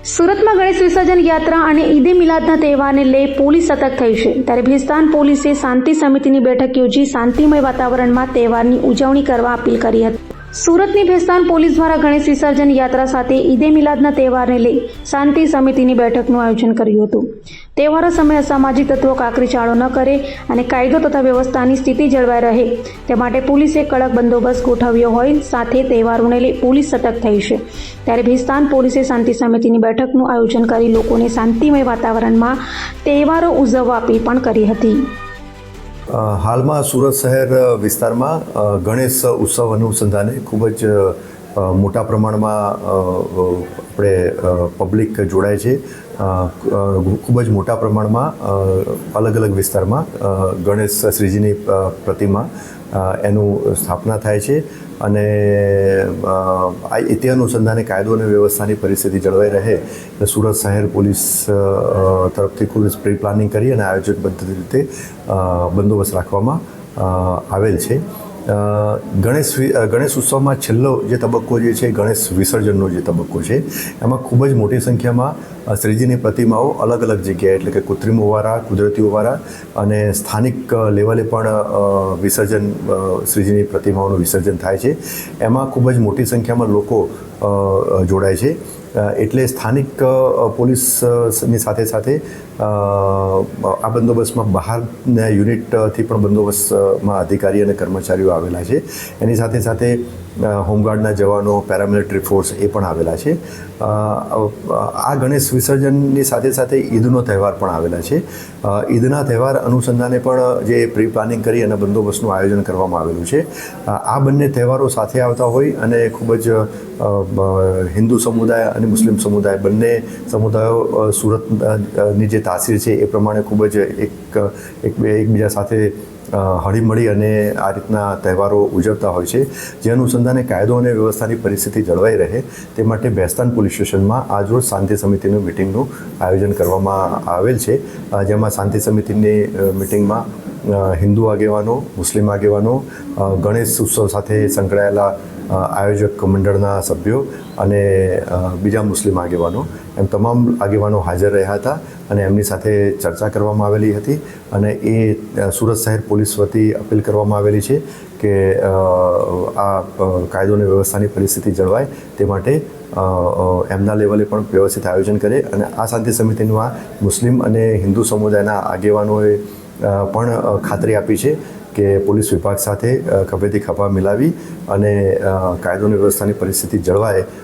સુરતમાં ગણેશ વિસર્જન યાત્રા અને ઈદે મિલાદના તહેવારને લઈ પોલીસ સતર્ક થઈ છે, ત્યારે ભેસ્તાન પોલીસે શાંતિ સમિતિની બેઠક યોજી શાંતિમય વાતાવરણમાં તહેવારની ઉજવણી કરવા અપીલ કરી હતી. સુરતની ભેસ્તાન પોલીસ દ્વારા ગણેશ વિસર્જન યાત્રા સાથે ઈદે મિલાદના તહેવારને લઈ શાંતિ સમિતિની બેઠકનું આયોજન કર્યું હતું. તહેવારો સમયે અસામાજિક તત્વો કાકરી ચાળો ન કરે અને કાયદો તથા વ્યવસ્થાની સ્થિતિ જળવાઈ રહે તે માટે પોલીસે કડક બંદોબસ્ત ગોઠવ્યો હોય સાથે તહેવારોને લઈ પોલીસ સતર્ક થઈ છે, ત્યારે ભેસ્તાન પોલીસે શાંતિ સમિતિની બેઠકનું આયોજન કરી લોકોને શાંતિમય વાતાવરણમાં તહેવારો ઉજવવા અપીલ પણ કરી હતી. હાલમાં સુરત શહેર વિસ્તારમાં ગણેશ ઉત્સવ અનુસંધાને ખૂબ જ મોટા પ્રમાણમાં આપણે પબ્લિક જોડાય છે. ખૂબ જ મોટા પ્રમાણમાં અલગ અલગ વિસ્તારમાં ગણેશ શ્રીજીની પ્રતિમા એનું સ્થાપના થાય છે અને તે અનુસંધાને કાયદો અને વ્યવસ્થાની પરિસ્થિતિ જળવાઈ રહે એટલે સુરત શહેર પોલીસ તરફથી ખૂબ જ પ્રી પ્લાનિંગ કરી અને આયોજકબદ્ધ રીતે બંદોબસ્ત રાખવામાં આવેલ છે. ગણેશ ઉત્સવમાં છેલ્લો જે તબક્કો જે છે ગણેશ વિસર્જનનો જે તબક્કો છે એમાં ખૂબ જ મોટી સંખ્યામાં શ્રીજીની પ્રતિમાઓ અલગ અલગ જગ્યાએ એટલે કે કૃત્રિમ ઓવારા, કુદરતી ઓવારા અને સ્થાનિક લેવલે પણ વિસર્જન શ્રીજીની પ્રતિમાઓનું વિસર્જન થાય છે. એમાં ખૂબ જ મોટી સંખ્યામાં લોકો જોડાય છે. એટલે સ્થાનિક પોલીસની સાથે સાથે આ બંદોબસ્તમાં બહારના યુનિટથી પણ બંદોબસ્તમાં અધિકારી અને કર્મચારીઓ આવેલા છે. એની સાથે સાથે હોમગાર્ડના જવાનો, પેરામિલિટરી ફોર્સ એ પણ આવેલા છે. આ ગણેશ વિસર્જનની સાથે સાથે ઈદનો તહેવાર પણ આવેલા છે. ઈદના તહેવાર અનુસંધાને પણ જે પ્રી પ્લાનિંગ કરી અને બંદોબસ્તનું આયોજન કરવામાં આવેલું છે. આ બંને તહેવારો સાથે આવતા હોય અને ખૂબ જ હિન્દુ સમુદાય અને મુસ્લિમ સમુદાય બંને સમુદાયો સુરતની જે તાસીર છે એ પ્રમાણે ખૂબ જ એકબીજા સાથે હળીમળી અને આ રીતના તહેવારો ઉજવતા હોય છે. જે અનુસંધાને કાયદો અને વ્યવસ્થાની પરિસ્થિતિ જળવાઈ રહે તે માટે ભેસ્તાન પોલીસ સ્ટેશનમાં આજરોજ શાંતિ સમિતિનું મિટિંગનું આયોજન કરવામાં આવેલ છે. જેમાં શાંતિ સમિતિની મિટિંગમાં હિન્દુ આગેવાનો, મુસ્લિમ આગેવાનો, ગણેશ ઉત્સવ સાથે સંકળાયેલા આયોજક મંડળના સભ્યો અને બીજા મુસ્લિમ આગેવાનો એમ તમામ આગેવાનો હાજર રહ્યા હતા અને એમની સાથે ચર્ચા કરવામાં આવેલી હતી અને એ સુરત શહેર પોલીસ વતી અપીલ કરવામાં આવેલી છે કે આ કાયદો અને વ્યવસ્થાની પરિસ્થિતિ જળવાય તે માટે એમના લેવલે પણ વ્યવસ્થિત આયોજન કરે અને આ શાંતિ સમિતિમાં મુસ્લિમ અને હિન્દુ સમુદાયના આગેવાનોએ પણ ખાતરી આપી છે કે પોલીસ વિભાગ સાથે ખભેથી ખભા મિલાવી અને કાયદો અને વ્યવસ્થાની પરિસ્થિતિ જળવાય